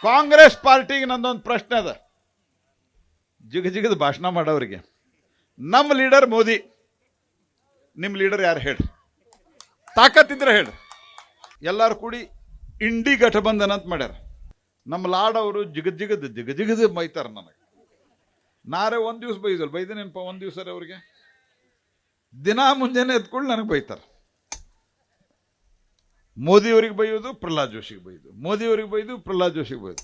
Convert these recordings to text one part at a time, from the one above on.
ಕಾಂಗ್ರೆಸ್ ಪಾರ್ಟಿಗೆ ನಂದೊಂದು ಪ್ರಶ್ನೆ ಅದ. ಜಿಗದ ಭಾಷಣ ಮಾಡೋರಿಗೆ ನಮ್ಮ ಲೀಡರ್ ಮೋದಿ, ನಿಮ್ಮ ಲೀಡರ್ ಯಾರು ಹೇಳ್ರಿ? ತಾಕತ್ತಿದ್ರೆ ಹೇಳ್ರಿ. ಎಲ್ಲರೂ ಕೂಡಿ ಇಂಡಿ ಗಠಬಂಧನ ಅಂತ ಮಾಡ್ಯಾರ. ನಮ್ಮ ಲಾಡ್ ಅವರು ಜಿಗದ ಬೈತಾರ ನನಗೆ. ನಾರೇ ಒಂದು ದಿವಸ ಬೈದಲ್ ಬೈದೇನೇನಪ್ಪ, ಒಂದು ದಿವಸ ಅವ್ರಿಗೆ ದಿನ ಮುಂಜಾನೆ ಎತ್ಕೊಂಡು ನನಗೆ ಬೈತಾರೆ. ಮೋದಿಯವ್ರಿಗೆ ಬೈಯೋದು, ಪ್ರಹ್ಲಾದ್ ಜೋಶಿಗೆ ಬೈದು, ಮೋದಿಯವ್ರಿಗೆ ಬೈದು, ಪ್ರಹ್ಲಾದ್ ಜೋಶಿಗೆ ಬೈದು.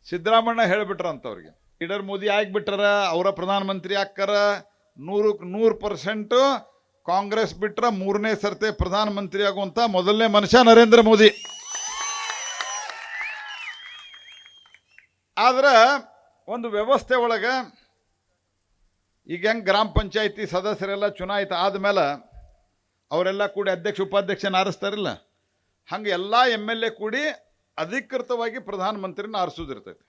ಸಿದ್ದರಾಮಣ್ಣ ಹೇಳ್ಬಿಟ್ರ ಅಂತವ್ರಿಗೆ, ಲೀಡರ್ ಮೋದಿ ಆಗಿಬಿಟ್ಟಾರ, ಅವರ ಪ್ರಧಾನಮಂತ್ರಿ ಆಕ್ಕಾರ. 100% ಕಾಂಗ್ರೆಸ್ ಬಿಟ್ರ 3ನೇ ಸರ್ತೆ ಪ್ರಧಾನಮಂತ್ರಿ ಆಗುವಂತ ಮೊದಲನೇ ಮನುಷ್ಯ ನರೇಂದ್ರ ಮೋದಿ. ಆದ್ರೆ ಒಂದು ವ್ಯವಸ್ಥೆ ಒಳಗೆ ಈಗ ಹೆಂಗೆ ಗ್ರಾಮ ಪಂಚಾಯತಿ ಸದಸ್ಯರೆಲ್ಲ ಚುನಾಯಿತ ಆದಮೇಲೆ ಅವರೆಲ್ಲ ಕೂಡಿ ಅಧ್ಯಕ್ಷ ಉಪಾಧ್ಯಕ್ಷನ ಆರಿಸ್ತಾರಿಲ್ಲ, ಹಂಗೆ ಎಲ್ಲ MLA ಕೂಡಿ ಅಧಿಕೃತವಾಗಿ ಪ್ರಧಾನಮಂತ್ರಿನ ಆರಿಸೋದಿರ್ತೈತಿ.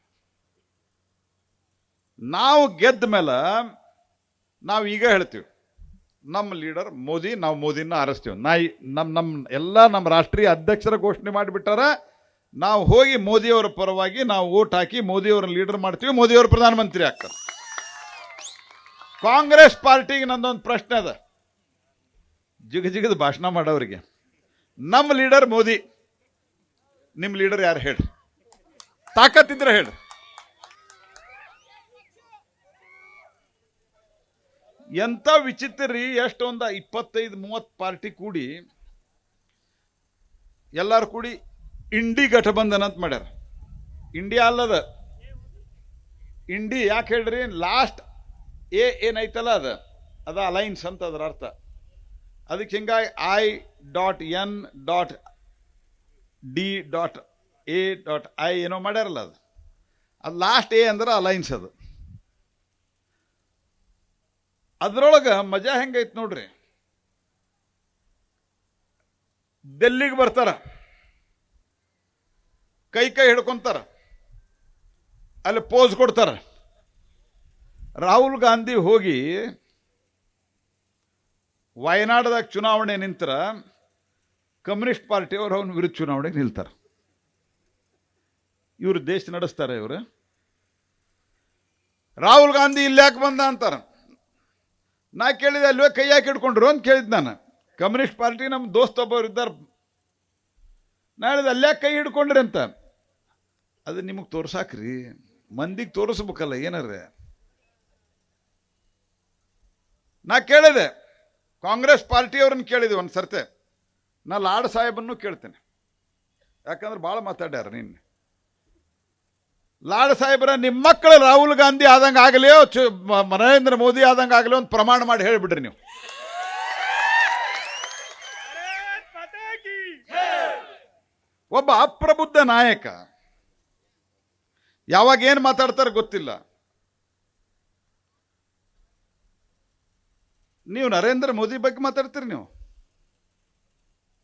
ನಾವು ಗೆದ್ದ ಮೇಲೆ ನಾವು ಈಗ ಹೇಳ್ತೀವಿ ನಮ್ಮ ಲೀಡರ್ ಮೋದಿ, ನಾವು ಮೋದಿನ ಆರಿಸ್ತೀವಿ. ನಮ್ಮ ರಾಷ್ಟ್ರೀಯ ಅಧ್ಯಕ್ಷರ ಘೋಷಣೆ ಮಾಡಿಬಿಟ್ಟಾರ. ನಾವು ಹೋಗಿ ಮೋದಿಯವರ ಪರವಾಗಿ ನಾವು ಓಟ್ ಹಾಕಿ ಮೋದಿಯವರ ಲೀಡರ್ ಮಾಡ್ತೀವಿ, ಮೋದಿಯವರು ಪ್ರಧಾನಮಂತ್ರಿ ಆಗ್ತಾರೆ. ಕಾಂಗ್ರೆಸ್ ಪಾರ್ಟಿಗೆ ನಂದೊಂದು ಪ್ರಶ್ನೆ ಅದ. ಜಿಗದ ಭಾಷಣ ಮಾಡೋರಿಗೆ ನಮ್ಮ ಲೀಡರ್ ಮೋದಿ, ನಿಮ್ಮ ಲೀಡರ್ ಯಾರು ಹೇಳ್ರಿ? ತಾಕತ್ತಿದ್ರೆ ಹೇಳ್ರಿ. ಎಂತ ವಿಚಿತ್ರ ರೀ. ಎಷ್ಟೊಂದ 25-30 ಪಾರ್ಟಿ ಕೂಡಿ ಎಲ್ಲರೂ ಕೂಡಿ ಇಂಡಿ ಗಠಬಂಧನ ಅಂತ ಮಾಡ್ಯಾರ. ಇಂಡಿಯಾ ಅಲ್ಲದ ಇಂಡಿ ಯಾಕೆ ಹೇಳ್ರಿ? ಲಾಸ್ಟ್ ಏನೈತಲ್ಲ ಅದ ಅಲೈನ್ಸ್ ಅಂತ ಅದರ ಅರ್ಥ. ಅದಕ್ಕೆ ಹಿಂಗಾಗಿ I.D.A.I ಏನೋ ಮಾಡ್ಯಾರಲ್ಲ, ಅದು ಲಾಸ್ಟ್ ಅಂದ್ರೆ ಅಲೈನ್ಸ್. ಅದು ಅದ್ರೊಳಗೆ ಮಜಾ ಹೆಂಗೈತೆ ನೋಡ್ರಿ. ಡೆಲ್ಲಿಗೆ ಬರ್ತಾರ, ಕೈ ಹಿಡ್ಕೊಂತಾರ, ಅಲ್ಲಿ ಪೋಸ್ ಕೊಡ್ತಾರ. ರಾಹುಲ್ ಗಾಂಧಿ ಹೋಗಿ ವಯನಾಡದಾಗ ಚುನಾವಣೆ ನಿಂತರ ಕಮ್ಯುನಿಸ್ಟ್ ಪಾರ್ಟಿಯವರು ಅವನ ವಿರುದ್ಧ ಚುನಾವಣೆಗೆ ನಿಲ್ತಾರೆ. ಇವರು ದೇಶ ನಡೆಸ್ತಾರೆ. ಇವರು ರಾಹುಲ್ ಗಾಂಧಿ ಇಲ್ಲಿ ಯಾಕೆ ಬಂದ ಅಂತಾರ. ನಾ ಕೇಳಿದೆ, ಅಲ್ವೇ ಕೈ ಯಾಕೆ ಹಿಡ್ಕೊಂಡ್ರು ಅಂತ ಕೇಳಿದ್ ನಾನು. ಕಮ್ಯುನಿಸ್ಟ್ ಪಾರ್ಟಿ ನಮ್ಮ ದೋಸ್ತ ಒಬ್ಬರು ಇದ್ದಾರೆ. ನಾ ಹೇಳಿದೆ, ಅಲ್ಯಾಕೆ ಕೈ ಹಿಡ್ಕೊಂಡ್ರಿ ಅಂತ. ಅದು ನಿಮಗೆ ತೋರ್ಸಾಕ್ರಿ, ಮಂದಿಗೆ ತೋರಿಸ್ಬೇಕಲ್ಲ ಏನಾರ. ನಾ ಕೇಳಿದೆ, ಕಾಂಗ್ರೆಸ್ ಪಾರ್ಟಿಯವ್ರನ್ನ ಕೇಳಿದೆ ಒಂದು ಸರ್ತೆ. ನಾ ಲಾಡ್ ಸಾಹೇಬನ್ನು ಕೇಳ್ತೇನೆ, ಯಾಕಂದ್ರೆ ಭಾಳ ಮಾತಾಡ್ಯಾರ ನಿನ್ನೆ. ಲಾಡ್ ಸಾಹೇಬ್ರ, ನಿಮ್ಮ ಮಕ್ಕಳು ರಾಹುಲ್ ಗಾಂಧಿ ಆದಂಗೆ ಆಗಲಿ, ನರೇಂದ್ರ ಮೋದಿ ಆದಂಗೆ ಆಗಲಿ ಒಂದು ಪ್ರಮಾಣ ಮಾಡಿ ಹೇಳಿಬಿಡ್ರಿ ನೀವು. ಒಬ್ಬ ಅಪ್ರಬುದ್ಧ ನಾಯಕ ಯಾವಾಗ ಏನು ಮಾತಾಡ್ತಾರೆ ಗೊತ್ತಿಲ್ಲ. ನೀವು ನರೇಂದ್ರ ಮೋದಿ ಬಗ್ಗೆ ಮಾತಾಡ್ತೀರಿ ನೀವು.